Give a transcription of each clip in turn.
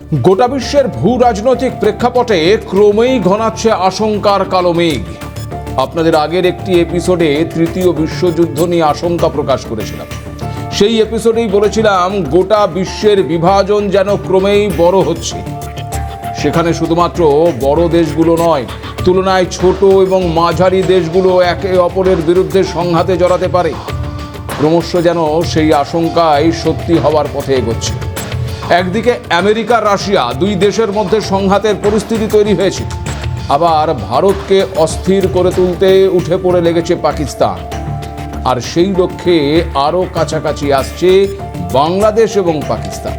গোটা বিশ্বের ভূ রাজনৈতিক প্রেক্ষাপটে ক্রমেই ঘনাচ্ছে আশঙ্কার কালো মেঘ। আপনাদের আগের একটি এপিসোডে তৃতীয় বিশ্বযুদ্ধ নিয়ে আশঙ্কা প্রকাশ করেছিলাম। সেই এপিসোডেই বলেছিলাম গোটা বিশ্বের বিভাজন যেন ক্রমেই বড় হচ্ছে। সেখানে শুধুমাত্র বড় দেশগুলো নয়, তুলনায় ছোট এবং মাঝারি দেশগুলো একে অপরের বিরুদ্ধে সংঘাতে জড়াতে পারে। ক্রমশ যেন সেই আশঙ্কাই সত্যি হওয়ার পথে এগোচ্ছে। একদিকে আমেরিকা রাশিয়া দুই দেশের মধ্যে সংঘাতের পরিস্থিতি তৈরি হয়েছে, আবার ভারতকে অস্থির করে তুলতে উঠে পড়ে লেগেছে পাকিস্তান। আর সেই লক্ষ্যে আরও কাছাকাছি আসছে বাংলাদেশ এবং পাকিস্তান।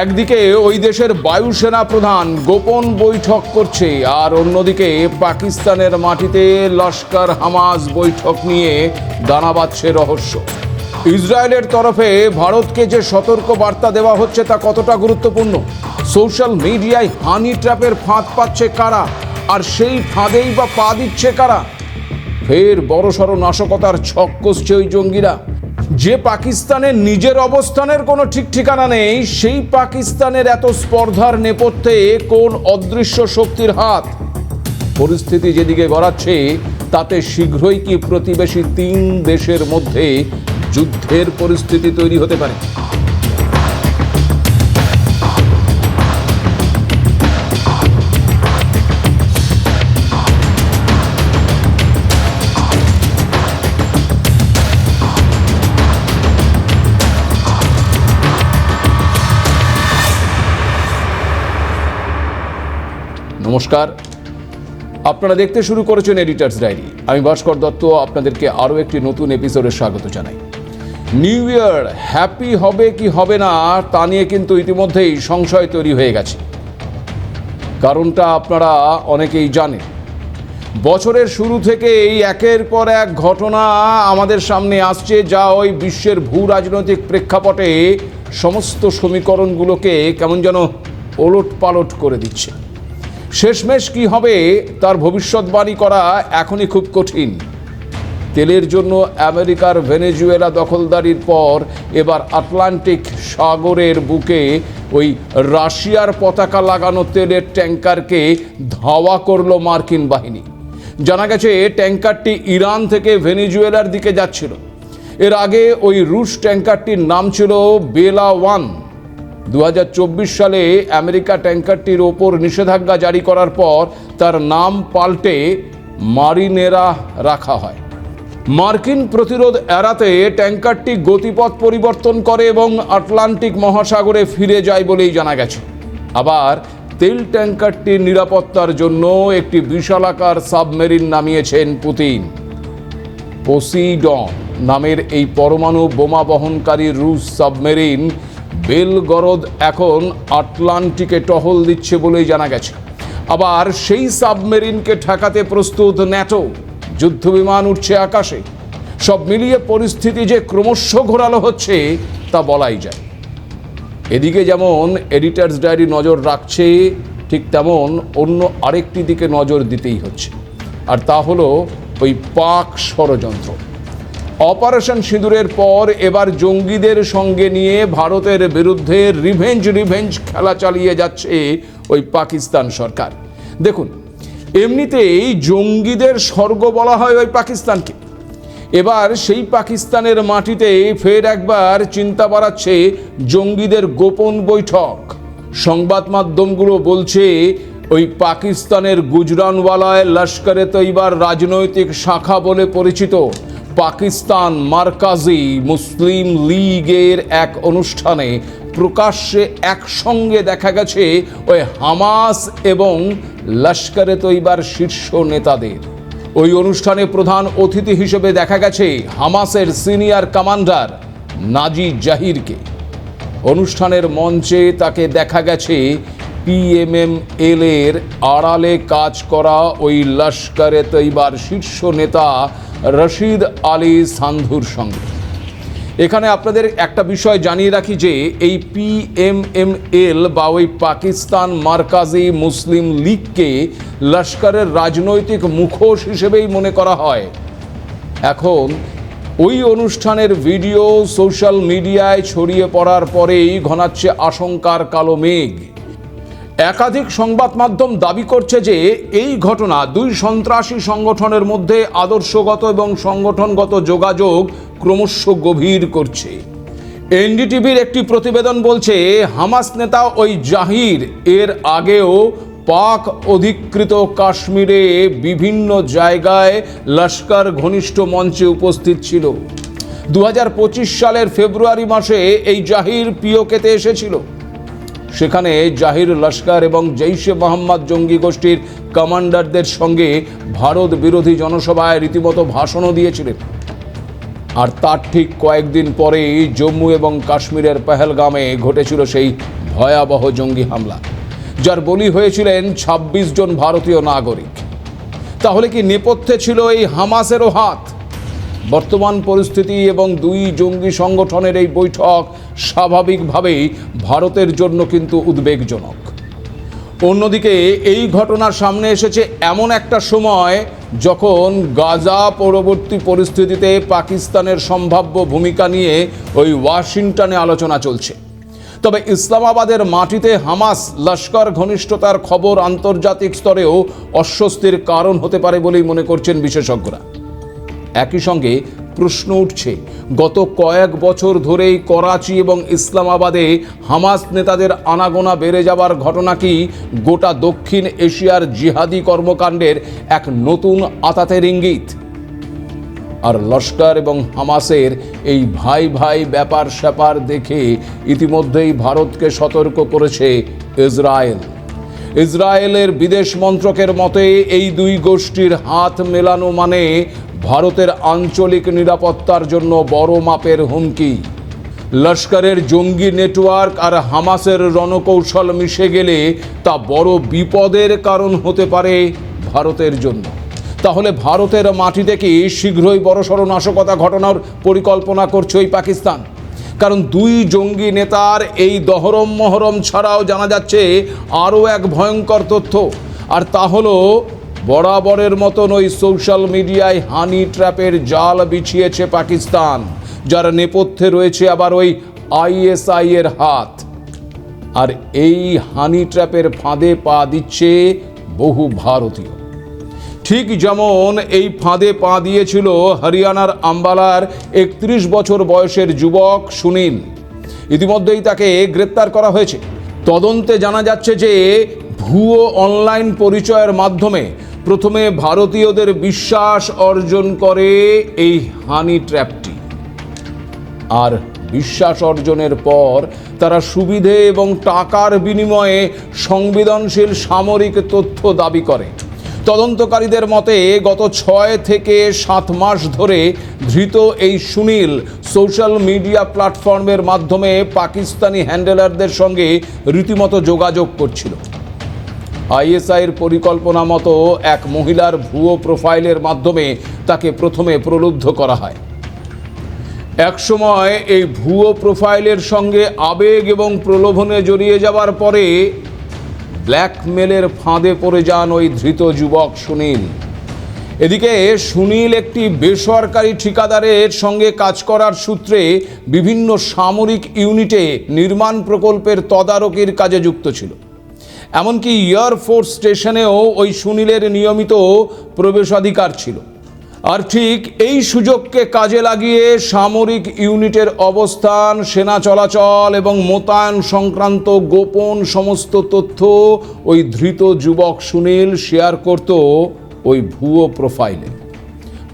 একদিকে ওই দেশের বায়ুসেনা প্রধান গোপন বৈঠক করছে, আর অন্যদিকে পাকিস্তানের মাটিতে লস্কর হামাস বৈঠক নিয়ে দানা বাঁধছে রহস্য। ইসরায়েলের তরফে ভারতকে যে সতর্ক বার্তা দেওয়া হচ্ছে তা কতটা গুরুত্বপূর্ণ? সোশ্যাল মিডিয়ায় হানি ট্র্যাপের ফাঁদ পাচ্ছে কারা, আর সেই ফাঁদেই বা পা দিচ্ছে কারা? ফের বড়সড় নাশকতার ছক কষছে ওই জঙ্গিরা। যে পাকিস্তানের নিজের অবস্থানের কোনো ঠিক ঠিকানা নেই, সেই পাকিস্তানের এত স্পর্ধার নেপথ্যে কোন অদৃশ্য শক্তির হাত? পরিস্থিতি যেদিকে গড়াচ্ছে তাতে শীঘ্রই কি প্রতিবেশী তিন দেশের মধ্যে যুদ্ধের পরিস্থিতি তৈরি হতে পারে? নমস্কার, আপনারা দেখতে শুরু করেছেন এডিটার্স ডায়েরি। আমি ভাস্কর দত্ত আপনাদেরকে আরও একটি নতুন এপিসোডে স্বাগত জানাই। নিউ ইয়ার হ্যাপি হবে কি হবে না তা নিয়ে কিন্তু ইতিমধ্যেই সংশয় তৈরি হয়ে গেছে। কারণটা আপনারা অনেকেই জানেন। বছরের শুরু থেকেই একের পর এক ঘটনা আমাদের সামনে আসছে, যা ওই বিশ্বের ভূ রাজনৈতিক প্রেক্ষাপটে সমস্ত সমীকরণগুলোকে কেমন যেন ওলট পালট করে দিচ্ছে। শেষমেশ কি হবে তার ভবিষ্যৎবাণী করা এখনই খুব কঠিন। তেলের জন্য আমেরিকার ভেনেজুয়েলা দখলদারির পর এবার আটলান্টিক সাগরের বুকে ওই রাশিয়ার পতাকা লাগানো তেলের ট্যাঙ্কারকে ধাওয়া করলো মার্কিন বাহিনী। জানা গেছে ট্যাঙ্কারটি ইরান থেকে ভেনেজুয়েলার দিকে যাচ্ছিল। এর আগে ওই রুশ ট্যাঙ্কারটির নাম ছিল বেলা 1। 2024 সালে আমেরিকা ট্যাঙ্কারটির ওপর নিষেধাজ্ঞা জারি করার পর তার নাম পাল্টে মারিনেরা রাখা হয়। মার্কিন প্রতিরোধ এড়াতে ট্যাঙ্কারটি গতিপথ পরিবর্তন করে এবং আটলান্টিক মহাসাগরে ফিরে যায় বলেই জানা গেছে। আবার তেল ট্যাঙ্কারটির নিরাপত্তার জন্য একটি বিশালাকার সাবমেরিন নামিয়েছেন পুতিন। পোসিডন নামের এই পরমাণু বোমা বহনকারী রুশ সাবমেরিন বেলগরদ এখন আটলান্টিকে টহল দিচ্ছে বলেই জানা গেছে। আবার সেই সাবমেরিনকে ঠেকাতে প্রস্তুত ন্যাটো, যুদ্ধবিমান উঠছে আকাশে। সব মিলিয়ে পরিস্থিতি যে ক্রমশ ঘোরালো হচ্ছে তা বলাই যায়। এদিকে যেমন এডিটার্স ডায়েরি নজর রাখছে, ঠিক তেমন অন্য আরেকটি দিকে নজর দিতেই হচ্ছে, আর তা হলো ওই পাক ষড়যন্ত্র। অপারেশন সিঁদুরের পর এবার জঙ্গিদের সঙ্গে নিয়ে ভারতের বিরুদ্ধে রিভেঞ্জ খেলা চালিয়ে যাচ্ছে ওই পাকিস্তান সরকার। দেখুন, এমনিতেই জঙ্গিদের স্বর্গ বলা হয় ওই পাকিস্তানকে। এবার সেই পাকিস্তানের মাটিতে ফের একবার চিন্তা বাড়াচ্ছে জঙ্গিদের গোপন বৈঠক। সংবাদ মাধ্যমগুলো বলছে ওই পাকিস্তানের গুজরানওয়ালায় লস্করে তৈবার রাজনৈতিক শাখা বলে পরিচিত পাকিস্তান মার্কাজি মুসলিম লীগের এক অনুষ্ঠানে প্রকাশ্যে একসঙ্গে দেখা গেছে ওই হামাস এবং লস্করে তৈবার শীর্ষ নেতাদের। ওই অনুষ্ঠানে প্রধান অতিথি হিসেবে দেখা গেছে হামাসের সিনিয়র কমান্ডার নাজি জাহিরকে। অনুষ্ঠানের মঞ্চে তাকে দেখা গেছে PMML এর আড়ালে কাজ করা ওই লস্করে তৈবার শীর্ষ নেতা রশিদ আলী সান্ধুর সঙ্গে। এখানে আপনাদের একটা বিষয় জানিয়ে রাখি যে এই PMML বা ওই পাকিস্তান মার্কাজি মুসলিম লীগকে লস্করের রাজনৈতিক মুখোশ হিসেবেই মনে করা হয়। এখন ওই অনুষ্ঠানের ভিডিও সোশ্যাল মিডিয়ায় ছড়িয়ে পড়ার পরেই ঘনাচ্ছে আশঙ্কার কালো মেঘ। একাধিক সংবাদ মাধ্যম দাবি করছে যে এই ঘটনা দুই সন্ত্রাসী সংগঠনের মধ্যে আদর্শগত এবং সংগঠনগত যোগাযোগ ক্রমশ গভীর করছে। এনডিটিভির একটি প্রতিবেদন বলছে, হামাস নেতা ওই জাহির এর আগেও পাক অধিকৃত কাশ্মীরে বিভিন্ন জায়গায় লস্কর ঘনিষ্ঠ মঞ্চে উপস্থিত ছিল। 2025 সালের ফেব্রুয়ারি মাসে এই জাহির পিওকেতে এসেছিল। সেখানে জাহির লস্কর এবং জৈশে মোহাম্মদ জঙ্গি গোষ্ঠীর কমান্ডারদের সঙ্গে ভারত বিরোধী জনসভায় রীতিমতো ভাষণও দিয়েছিলেন। আর তার ঠিক কয়েকদিন পরেই জম্মু এবং কাশ্মীরের পেহেলগামে ঘটেছিল সেই ভয়াবহ জঙ্গি হামলা, যার বলি হয়েছিলেন 26 জন ভারতীয় নাগরিক। তাহলে কি নেপথ্যে ছিল এই হামাসেরও হাত? বর্তমান পরিস্থিতি এবং দুই জঙ্গি সংগঠনের এই বৈঠক স্বাভাবিকভাবেই ভারতের জন্য কিন্তু উদ্বেগজনক। অন্যদিকে এই ঘটনা সামনে এসেছে এমন একটা সময় যখন গাজা পরবর্তী পরিস্থিতিতে পাকিস্তানের সম্ভাব্য ভূমিকা নিয়ে ওই ওয়াশিংটনে আলোচনা চলছে। তবে ইসলামাবাদের মাটিতে হামাস লস্কর ঘনিষ্ঠতার খবর আন্তর্জাতিক স্তরেও অস্বস্তির কারণ হতে পারে বলেই মনে করছেন বিশেষজ্ঞরা। একই সঙ্গে প্রশ্ন উঠছে, গত কয়েক বছর ধরেই করাচি এবং ইসলামাবাদে হামাস নেতাদের আনাগোনা বেড়ে যাওয়ার ঘটনা কি গোটা দক্ষিণ এশিয়ার জিহাদি কর্মকাণ্ডের এক নতুন আঁতাতের ইঙ্গিত? আর লস্কর এবং হামাসের এই ভাই ভাই ব্যাপার স্যাপার দেখে ইতিমধ্যেই ভারতকে সতর্ক করেছে ইসরায়েল। ইসরায়েলের বিদেশ মন্ত্রকের মতে এই দুই গোষ্ঠীর হাত মেলানো মানে ভারতের আঞ্চলিক নিরাপত্তার জন্য বড় মাপের হুমকি। লস্করের জঙ্গি নেটওয়ার্ক আর হামাসের রণকৌশল মিশে গেলে তা বড় বিপদের কারণ হতে পারে ভারতের জন্য। তাহলে ভারতের মাটিতে কি শীঘ্রই বড়সড় নাশকতা ঘটনার পরিকল্পনা করছে ওই পাকিস্তান? কারণ দুই জঙ্গি নেতার এই দহরম মহরম ছাড়াও জানা যাচ্ছে আরও এক ভয়ঙ্কর তথ্য, আর তা হলো বরাবরের মতন ওই সোশ্যাল মিডিয়ায় হানি ট্র্যাপের জাল বিছিয়েছে পাকিস্তান, যার নেপথ্যে রয়েছে আবার ওই আইএসআই এর হাত। আর এই হানি ট্র্যাপের ফাঁদে পা দিচ্ছে বহু ভারতীয়। ঠিক যেমন এই ফাঁদে পা দিয়েছিল হরিয়ানার আম্বালার 31 বছর বয়সের যুবক সুনীল। ইতিমধ্যেই তাকে গ্রেপ্তার করা হয়েছে। তদন্তে জানা যাচ্ছে যে ভুয়ো অনলাইন পরিচয়ের মাধ্যমে প্রথমে ভারতীয়দের বিশ্বাস অর্জন করে এই হানি ট্র্যাপটি, আর বিশ্বাস অর্জনের পর তারা সুবিধে এবং টাকার বিনিময়ে সংবেদনশীল সামরিক তথ্য দাবি করে। তদন্তকারীদের মতে গত 6 থেকে 7 মাস ধরে ধৃত এই সুনীল সোশ্যাল মিডিয়া প্ল্যাটফর্মের মাধ্যমে পাকিস্তানি হ্যান্ডেলারদের সঙ্গে রীতিমতো যোগাযোগ করছিল। আইএসআইয়ের পরিকল্পনা মতো এক মহিলার ভুয়ো প্রোফাইলের মাধ্যমে তাকে প্রথমে প্রলুব্ধ করা হয়। একসময় এই ভুয়ো প্রোফাইলের সঙ্গে আবেগ এবং প্রলোভনে জড়িয়ে যাওয়ার পরে ব্ল্যাকমেলের ফাঁদে পড়ে যান ওই ধৃত যুবক সুনীল। এদিকে সুনীল একটি বেসরকারি ঠিকাদারের সঙ্গে কাজ করার সূত্রে বিভিন্ন সামরিক ইউনিটে নির্মাণ প্রকল্পের তদারকির কাজে যুক্ত ছিল। এমনকি এয়ারফোর্স স্টেশনেও ওই সুনীলের নিয়মিত প্রবেশাধিকার ছিল। আর ঠিক এই সুযোগকে কাজে লাগিয়ে সামরিক ইউনিটের অবস্থান, সেনা চলাচল এবং মোতায়েন সংক্রান্ত গোপন সমস্ত তথ্য ওই ধৃত যুবক সুনীল শেয়ার করত ওই ভুয়ো প্রোফাইলে।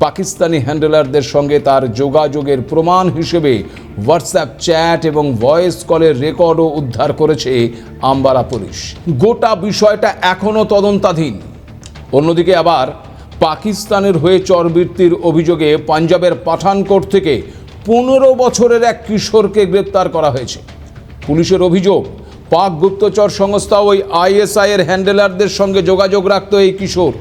পাকিস্তানি হ্যান্ডেলারদের সঙ্গে তার যোগাযোগের প্রমাণ হিসেবে হোয়াটসঅ্যাপ চ্যাট এবং ভয়েস কলের রেকর্ডও উদ্ধার করেছে আম্বালা পুলিশ। গোটা বিষয়টা এখনও তদন্তাধীন। অন্যদিকে আবার পাকিস্তানের হয়ে চরবৃত্তির অভিযোগে পাঞ্জাবের পাঠানকোট থেকে 15 বছরের এক কিশোরকে গ্রেপ্তার করা হয়েছে। পুলিশের অভিযোগ, পাক গুপ্তচর সংস্থা ওই আইএসআই এর হ্যান্ডেলারদের সঙ্গে যোগাযোগ রাখত এই কিশোর।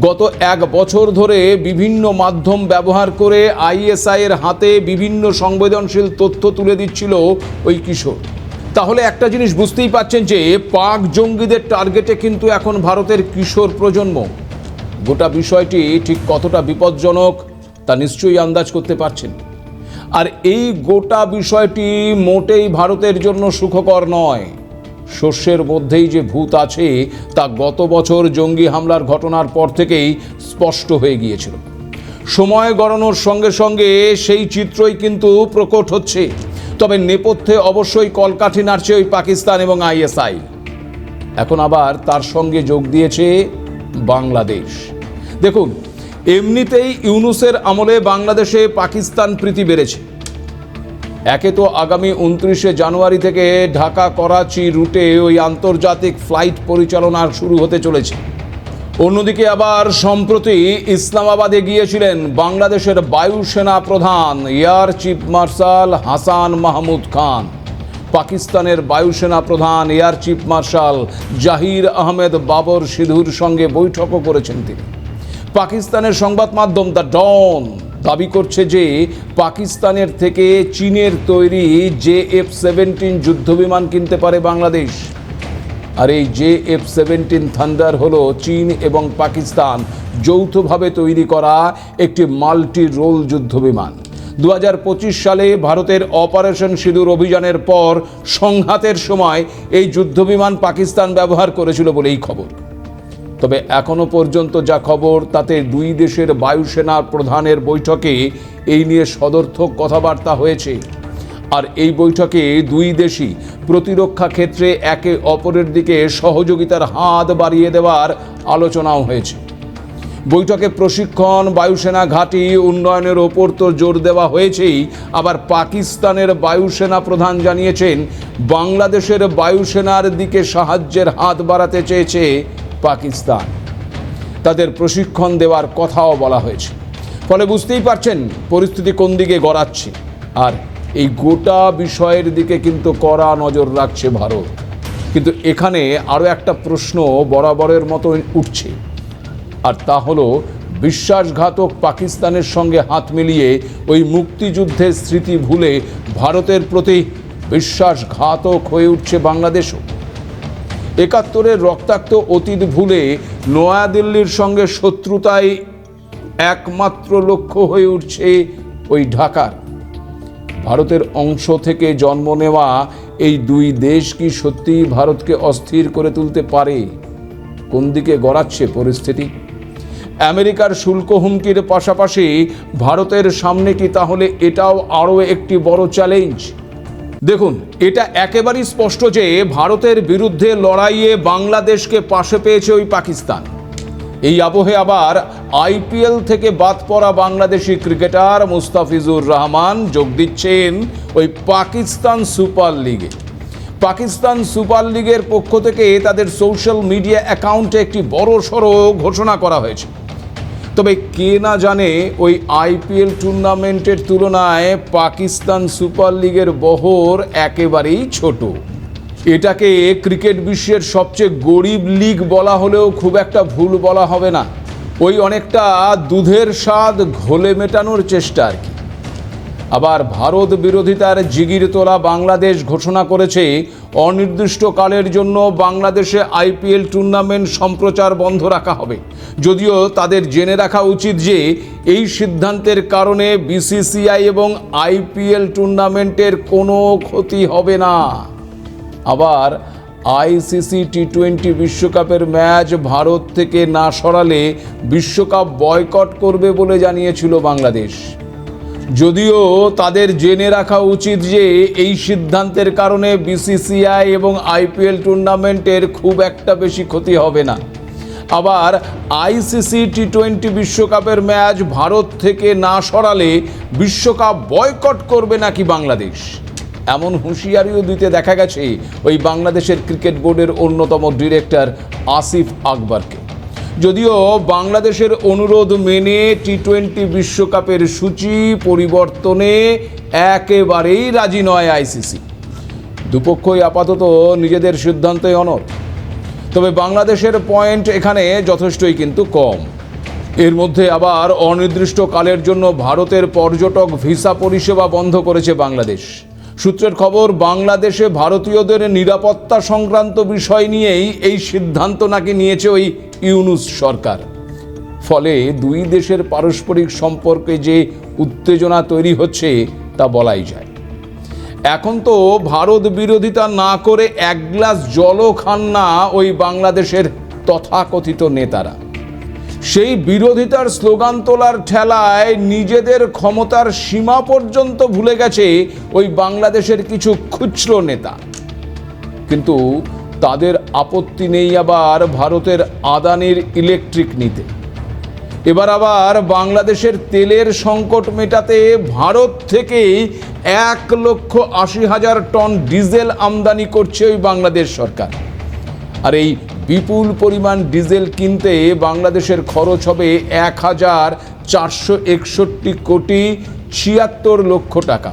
গত 1 বছর ধরে বিভিন্ন মাধ্যম ব্যবহার করে আইএসআই এর হাতে বিভিন্ন সংবেদনশীল তথ্য তুলে দিচ্ছিল ওই কিশোর। তাহলে একটা জিনিস বুঝতেই পারছেন যে পাক জঙ্গিদের টার্গেটে কিন্তু এখন ভারতের কিশোর প্রজন্ম। গোটা বিষয়টি ঠিক কতটা বিপজ্জনক তা নিশ্চয়ই আন্দাজ করতে পারছেন। আর এই গোটা বিষয়টি মোটেই ভারতের জন্য সুখকর নয়। শস্যের মধ্যেই যে ভূত আছে তা গত বছর জঙ্গি হামলার ঘটনার পর থেকেই স্পষ্ট হয়ে গিয়েছিল। সময় গড়ানোর সঙ্গে সঙ্গে সেই চিত্রই কিন্তু প্রকট হচ্ছে। তবে নেপথ্যে অবশ্যই কলকাঠি নাড়ছে ওই পাকিস্তান এবং আইএসআই। এখন আবার তার সঙ্গে যোগ দিয়েছে বাংলাদেশ। দেখুন, এমনিতেই ইউনূসের আমলে বাংলাদেশে পাকিস্তান প্রীতি বেড়েছে। একে তো আগামী 29শে জানুয়ারি থেকে ঢাকা করাচি রুটে ওই আন্তর্জাতিক ফ্লাইট পরিচালনা শুরু হতে চলেছে। অন্যদিকে আবার সম্প্রতি ইসলামাবাদে গিয়েছিলেন বাংলাদেশের বায়ুসেনা প্রধান air chief marshal Hasan Mahmud Khan. পাকিস্তানের বায়ুসেনা প্রধান air chief marshal Zahir Ahmed Babar সিধুর সঙ্গে বৈঠকও করেছেন তিনি। পাকিস্তানের সংবাদ মাধ্যম দ্য ডন দাবি করছে যে পাকিস্তানের থেকে চীনের তৈরি JF-17 যুদ্ধবিমান কিনতে পারে বাংলাদেশ। আর এই JF-17 থান্ডার হলো চীন এবং পাকিস্তান যৌথভাবে তৈরি করা একটি মাল্টি রোল যুদ্ধবিমান। 2025 সালে ভারতের অপারেশন সিঁদুর অভিযানের পর সংঘাতের সময় এই যুদ্ধবিমান পাকিস্তান ব্যবহার করেছিল বলেই খবর। তবে এখনো পর্যন্ত যা খবর তাতে দুই দেশের বায়ুসেনা প্রধানের বৈঠকে এই নিয়ে সদর্থক কথাবার্তা হয়েছে। আর এই বৈঠকে দুই দেশই প্রতিরক্ষা ক্ষেত্রে একে অপরের দিকে সহযোগিতার হাত বাড়িয়ে দেওয়ার আলোচনাও হয়েছে। বৈঠকে প্রশিক্ষণ, বায়ুসেনা ঘাঁটি উন্নয়নের ওপর তো জোর দেওয়া হয়েছেই। আবার পাকিস্তানের বায়ুসেনা প্রধান জানিয়েছেন বাংলাদেশের বায়ুসেনার দিকে সাহায্যের হাত বাড়াতে চেয়েছে পাকিস্তান। তাদের প্রশিক্ষণ দেওয়ার কথাও বলা হয়েছে। ফলে বুঝতেই পারছেন পরিস্থিতি কোন দিকে গড়াচ্ছে। আর এই গোটা বিষয়ের দিকে কিন্তু কড়া নজর রাখছে ভারত। কিন্তু এখানে আরও একটা প্রশ্ন বরাবরের মতো উঠছে, আর তা হলো বিশ্বাসঘাতক পাকিস্তানের সঙ্গে হাত মিলিয়ে ওই মুক্তিযুদ্ধের স্মৃতি ভুলে ভারতের প্রতি বিশ্বাসঘাতক হয়ে উঠছে বাংলাদেশও। ৭১-এর রক্তাক্ত অতীত ভুলে নয়াদিল্লির সঙ্গে শত্রুতায় একমাত্র লক্ষ্য হয়ে উঠছে ওই ঢাকার। ভারতের অংশ থেকে জন্ম নেওয়া এই দুই দেশ কি সত্যিই ভারতকে অস্থির করে তুলতে পারে? কোন দিকে গড়াচ্ছে পরিস্থিতি? আমেরিকার শুল্ক হুমকির পাশাপাশি ভারতের সামনে কি তাহলে এটাও আরও একটি বড় চ্যালেঞ্জ? দেখুন, এটা একেবারেই স্পষ্ট যে ভারতের বিরুদ্ধে লড়াইয়ে বাংলাদেশকে পাশে পেয়েছে ওই পাকিস্তান। এই আবহে আবার IPL থেকে বাদ পড়া বাংলাদেশি ক্রিকেটার মুস্তাফিজুর রহমান যোগ দিচ্ছেন ওই পাকিস্তান সুপার লিগে। পাকিস্তান সুপার লিগের পক্ষ থেকে তাদের সোশ্যাল মিডিয়া অ্যাকাউন্টে একটি বড়সড় ঘোষণা করা হয়েছে। তবে কে না জানে ওই IPL টুর্নামেন্টের তুলনায় পাকিস্তান সুপার লিগের বহর একেবারেই ছোট। এটাকে ক্রিকেট বিশ্বের সবচেয়ে গরিব লিগ বলা হলেও খুব একটা ভুল বলা হবে না। ওই অনেকটা দুধের স্বাদ ঘোলে মেটানোর চেষ্টা আর কি। আবার ভারত বিরোধিতার জিগির তোলা বাংলাদেশ ঘোষণা করেছে অনির্দিষ্টকালের জন্য বাংলাদেশে IPL টুর্নামেন্ট সম্প্রচার বন্ধ রাখা হবে। যদিও তাদের জেনে রাখা উচিত যে এই সিদ্ধান্তের কারণে BCCI এবং IPL টুর্নামেন্টের কোনো ক্ষতি হবে না। আবার ICC T20 বিশ্বকাপের ম্যাচ ভারত থেকে না সরালে বিশ্বকাপ বয়কট করবে বলে জানিয়েছিল বাংলাদেশ। যদিও তাদের জেনে রাখা উচিত যে এই সিদ্ধান্তের কারণে BCCI এবং IPL টুর্নামেন্টের খুব একটা বেশি ক্ষতি হবে না। আবার ICC T20 বিশ্বকাপের ম্যাচ ভারত থেকে না সরালে বিশ্বকাপ বয়কট করবে নাকি বাংলাদেশ, এমন হুঁশিয়ারিও দিতে দেখা গেছে ওই বাংলাদেশের ক্রিকেট বোর্ডের অন্যতম ডিরেক্টর আসিফ আকবরকে। যদিও বাংলাদেশের অনুরোধ মেনে T20 বিশ্বকাপের সূচি পরিবর্তনে একেবারেই রাজি নয় ICC। দুপক্ষই আপাতত নিজেদের সিদ্ধান্তে অনড়। তবে বাংলাদেশের পয়েন্ট এখানে যথেষ্টই কিন্তু কম। এর মধ্যে আবার অনির্দিষ্টকালের জন্য ভারতের পর্যটক ভিসা পরিষেবা বন্ধ করেছে বাংলাদেশ। সূত্রের খবর, বাংলাদেশে ভারতীয়দের নিরাপত্তা সংক্রান্ত বিষয় নিয়েই এই সিদ্ধান্ত নাকি নিয়েছে ওই ইউনূস সরকার। ফলে দুই দেশের পারস্পরিক সম্পর্কে যে উত্তেজনা তৈরি হচ্ছে তা বলাই যায়। এখন তো ভারত বিরোধিতা না করে এক গ্লাস জলও খান না ওই বাংলাদেশের তথাকথিত নেতারা। সেই বিরোধিতার স্লোগান তোলার ঠেলায় নিজেদের ক্ষমতার সীমা পর্যন্ত ভুলে গেছে ওই বাংলাদেশের কিছু খুচরো নেতা। কিন্তু তাদের আপত্তি নেই আবার ভারতের আদানির ইলেকট্রিক নিতে। এবার আবার বাংলাদেশের তেলের সংকট মেটাতে ভারত থেকেই 1,80,000 টন ডিজেল আমদানি করছে ওই বাংলাদেশ সরকার। আর এই বিপুল পরিমাণ ডিজেল কিনতে বাংলাদেশের খরচ হবে 1,461 কোটি 76 লক্ষ টাকা।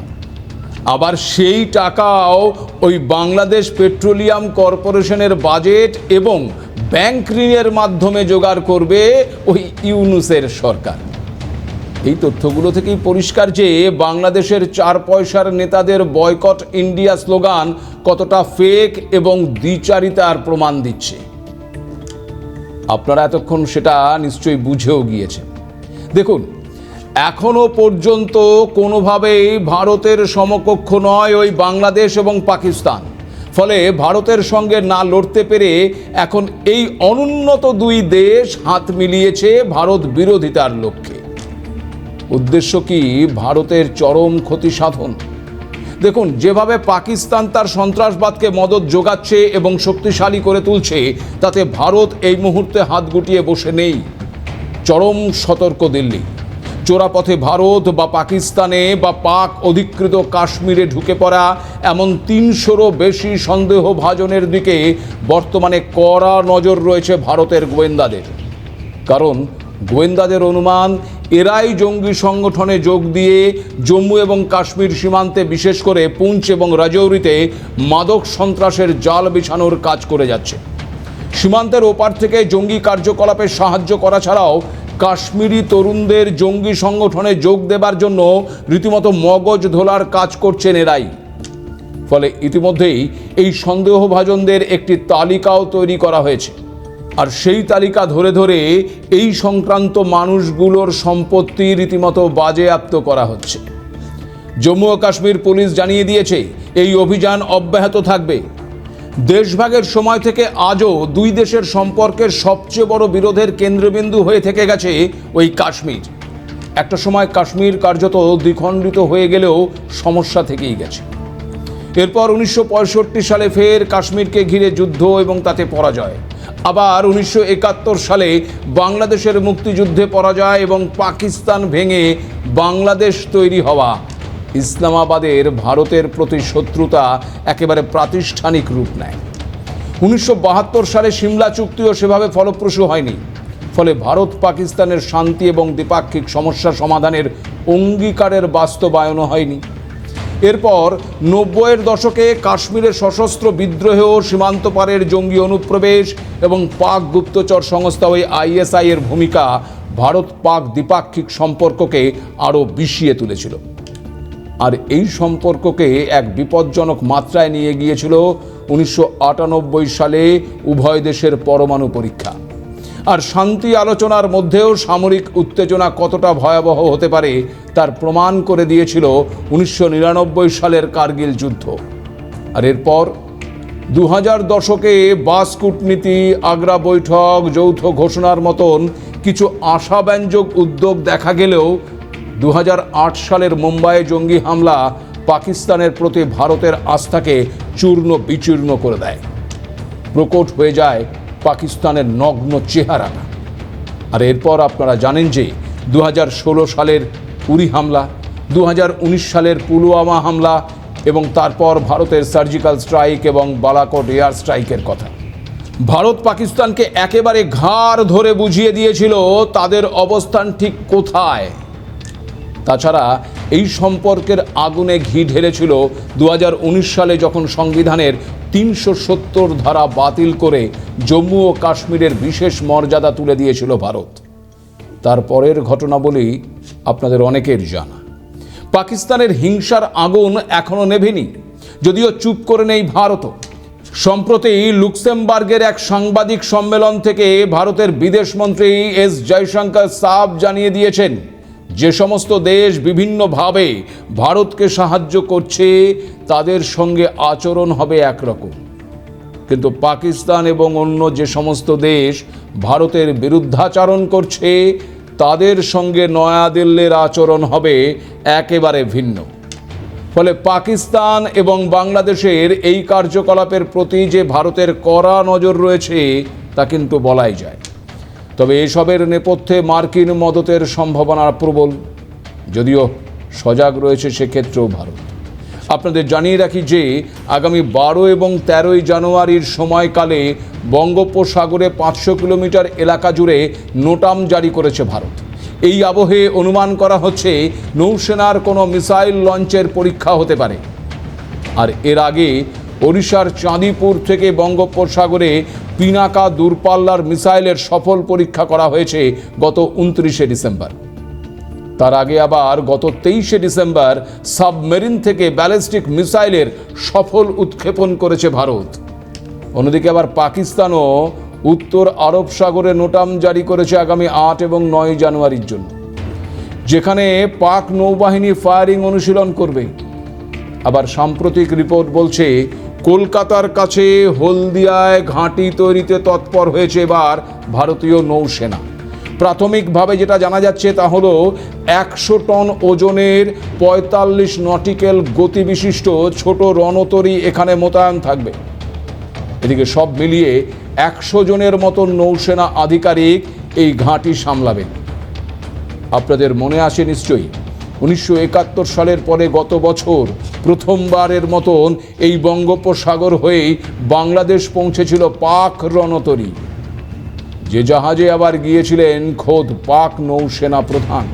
আবার সেই টাকাও ওই বাংলাদেশ পেট্রোলিয়াম কর্পোরেশনের বাজেট এবং ব্যাংক ঋণের মাধ্যমে জোগাড় করবে ওই ইউনূসের সরকার। এই তথ্যগুলো থেকেই পরিষ্কার যে বাংলাদেশের 4 পয়সার নেতাদের বয়কট ইন্ডিয়া স্লোগান কতটা ফেক এবং দ্বিচারিতার প্রমাণ দিচ্ছে। আপনারা এতক্ষণ সেটা নিশ্চয়ই বুঝেও গিয়েছেন। দেখুন, এখনো পর্যন্ত কোনোভাবেই ভারতের সমকক্ষ নয় ওই বাংলাদেশ এবং পাকিস্তান। ফলে ভারতের সঙ্গে না লড়তে পেরে এখন এই অনুন্নত দুই দেশ হাত মিলিয়েছে ভারত বিরোধিতার লক্ষ্যে। উদ্দেশ্য কি? ভারতের চরম ক্ষতি সাধন। দেখুন, যেভাবে পাকিস্তান তার সন্ত্রাসবাদকে মদদ যোগাচ্ছে এবং শক্তিশালী করে তুলছে, তাতে ভারত এই মুহূর্তে হাত গুটিয়ে বসে নেই। চরম সতর্ক দিল্লি। চোরাপথে ভারত বা পাকিস্তানে বা পাক অধিকৃত কাশ্মীরে ঢুকে পড়া এমন 300রও বেশি সন্দেহভাজনের দিকে বর্তমানে কড়া নজর রয়েছে ভারতের গোয়েন্দাদের। কারণ গোয়েন্দাদের অনুমান, এরাই জঙ্গি সংগঠনে যোগ দিয়ে জম্মু এবং কাশ্মীর সীমান্তে, বিশেষ করে পুঞ্চ এবং রাজৌরিতে মাদক সন্ত্রাসের জাল বিছানোর কাজ করে যাচ্ছে। সীমান্তের ওপার থেকে জঙ্গি কার্যকলাপে সাহায্য করা ছাড়াও কাশ্মীরি তরুণদের জঙ্গি সংগঠনে যোগ দেবার জন্য রীতিমতো মগজ ধোলার কাজ করছেন এরাই। ফলে ইতিমধ্যেই এই সন্দেহভাজনদের একটি তালিকাও তৈরি করা হয়েছে। আর সেই তালিকা ধরে ধরে এই সংক্রান্ত মানুষগুলোর সম্পত্তি রীতিমতো বাজেয়াপ্ত করা হচ্ছে। জম্মু ও কাশ্মীর পুলিশ জানিয়ে দিয়েছে এই অভিযান অব্যাহত থাকবে। দেশভাগের সময় থেকে আজও দুই দেশের সম্পর্কের সবচেয়ে বড় বিরোধের কেন্দ্রবিন্দু হয়ে থেকে গেছে ওই কাশ্মীর। একটা সময় কাশ্মীর কার্যত দ্বিখণ্ডিত হয়ে গেলেও সমস্যা থেকেই গেছে। এরপর 1965 সালে ফের কাশ্মীরকে ঘিরে যুদ্ধ এবং তাতে পরাজয়। আবার 1971 সালে বাংলাদেশের মুক্তিযুদ্ধে পরাজয় এবং পাকিস্তান ভেঙে বাংলাদেশ তৈরি হওয়া। ইসলামাবাদের ভারতের প্রতি শত্রুতা একেবারে প্রাতিষ্ঠানিক রূপ নেয়। 1972 সালে সিমলা চুক্তিও সেভাবে ফলপ্রসূ হয়নি। ফলে ভারত পাকিস্তানের শান্তি এবং দ্বিপাক্ষিক সমস্যা সমাধানের অঙ্গীকারের বাস্তবায়নও হয়নি। এরপর 90-এর দশকে কাশ্মীরের সশস্ত্র বিদ্রোহ, সীমান্ত পারের জঙ্গি অনুপ্রবেশ এবং পাক গুপ্তচর সংস্থা ওই ISI এর ভূমিকা ভারত পাক দ্বিপাক্ষিক সম্পর্ককে আরও বিষিয়ে তুলেছিল। আর এই সম্পর্ককে এক বিপজ্জনক মাত্রায় নিয়ে গিয়েছিল 1998 সালে উভয় দেশের পরমাণু পরীক্ষা। আর শান্তি আলোচনার মধ্যেও সামরিক উত্তেজনা কতটা ভয়াবহ হতে পারে তার প্রমাণ করে দিয়েছিল 1999 সালের কার্গিল যুদ্ধ। আর এরপর 2000 দশকে বাস কূটনীতি, আগ্রা বৈঠক, যৌথ ঘোষণার মতন কিছু আশাব্যঞ্জক উদ্যোগ দেখা গেলেও 2008 সালের মুম্বাইয়ে জঙ্গি হামলা পাকিস্তানের প্রতি ভারতের আস্থাকে চূর্ণ বিচূর্ণ করে দেয়। প্রকট হয়ে যায় পাকিস্তানের নগ্ন চেহারাটা। আর এরপর আপনারা জানেন যে 2016 সালের উরি হামলা, 2019 সালের পুলওয়ামা হামলা এবং তারপর ভারতের সার্জিক্যাল স্ট্রাইক এবং বালাকোট এয়ার স্ট্রাইকের কথা। ভারত পাকিস্তানকে একেবারে ঘাড় ধরে বুঝিয়ে দিয়েছিল তাদের অবস্থান ঠিক কোথায়। তাছাড়া এই সম্পর্কের আগুনে ঘি ঢেলেছিল 2019 সালে যখন সংবিধানের 370 ধারা বাতিল করে জম্মু ও কাশ্মীরের বিশেষ মর্যাদা তুলে দিয়েছিল ভারত। তারপরের ঘটনাবলী আপনাদের অনেকের জানা। পাকিস্তানের হিংসার আগুন এখনো নেভেনি, যদিও চুপ করে নেই ভারতও। সম্প্রতি লুক্সেমবার্গের এক সাংবাদিক সম্মেলন থেকে ভারতের বিদেশমন্ত্রী এস জয়শঙ্কর সাব জানিয়ে দিয়েছেন, যে সমস্ত দেশ বিভিন্নভাবে ভারতকে সাহায্য করছে তাদের সঙ্গে আচরণ হবে একরকম, কিন্তু পাকিস্তান এবং অন্য যে সমস্ত দেশ ভারতের বিরুদ্ধাচরণ করছে তাদের সঙ্গে নয়াদিল্লির আচরণ হবে একেবারে ভিন্ন। ফলে পাকিস্তান এবং বাংলাদেশের এই কার্যকলাপের প্রতি যে ভারতের কড়া নজর রয়েছে তা কিন্তু বলাই যায়। তবে এসবের নেপথ্যে মার্কিন মদতের সম্ভাবনা প্রবল, যদিও সজাগ রয়েছে সেক্ষেত্রেও ভারত। আপনাদের জানিয়ে রাখি যে আগামী 12 এবং 13 জানুয়ারির সময়কালে বঙ্গোপসাগরে 500 কিলোমিটার এলাকা জুড়ে নোটাম জারি করেছে ভারত। এই আবহে অনুমান করা হচ্ছে নৌসেনার কোনো মিসাইল লঞ্চের পরীক্ষা হতে পারে। আর এর আগে ওড়িশার চাঁদিপুর থেকে বঙ্গোপসাগরে পিনাকা দূরপাল্লার মিসাইলের সফল পরীক্ষা করা হয়েছে গত 29শে ডিসেম্বর। তার আগে আবার গত 23শে ডিসেম্বর সাবমেরিন থেকে ব্যালিস্টিক মিসাইলের সফল উৎক্ষেপণ করেছে ভারত। অন্যদিকে আবার পাকিস্তানও উত্তর আরব সাগরে নোটাম জারি করেছে আগামী 8 এবং 9 জানুয়ারির জন্য, যেখানে পাক নৌবাহিনী ফায়ারিং অনুশীলন করবে। আবার সাম্প্রতিক রিপোর্ট বলছে কলকাতার কাছে হলদিয়ায় ঘাঁটি তৈরিতে তৎপর হয়েছে এবার ভারতীয় নৌসেনা। প্রাথমিকভাবে যেটা জানা যাচ্ছে তা হলো 100 টন ওজনের 45 নটিক্যাল গতিবিশিষ্ট ছোট রণতরী এখানে মোতায়েন থাকবে। এদিকে সব মিলিয়ে 100 জনের মতো নৌসেনা আধিকারিক এই ঘাঁটি সামলাবেন। আপনাদের মনে আছে নিশ্চয়ই 1971 সালের পরে গত বছর প্রথমবারের মতন এই বঙ্গোপসাগর হয়েই বাংলাদেশ পৌঁছেছিল পাক রণতরী, যে জাহাজে আবার গিয়েছিলেন খোদ পাক নৌসেনা প্রধান।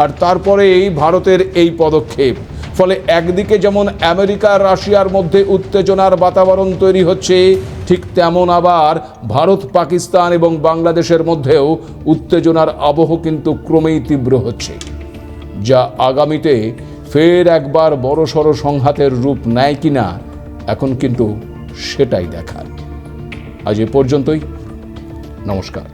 আর তারপরেই ভারতের এই পদক্ষেপ। ফলে একদিকে যেমন আমেরিকা রাশিয়ার মধ্যে উত্তেজনার বাতাবরণ তৈরি হচ্ছে, ঠিক তেমন আবার ভারত পাকিস্তান এবং বাংলাদেশের মধ্যেও উত্তেজনার আবহ কিন্তু ক্রমেই তীব্র হচ্ছে, যা আগামীতে ফের একবার বড়সড় সংঘাতের রূপ নেয় কিনা এখন কিন্তু সেটাই দেখার। আজ এ পর্যন্তই। নমস্কার।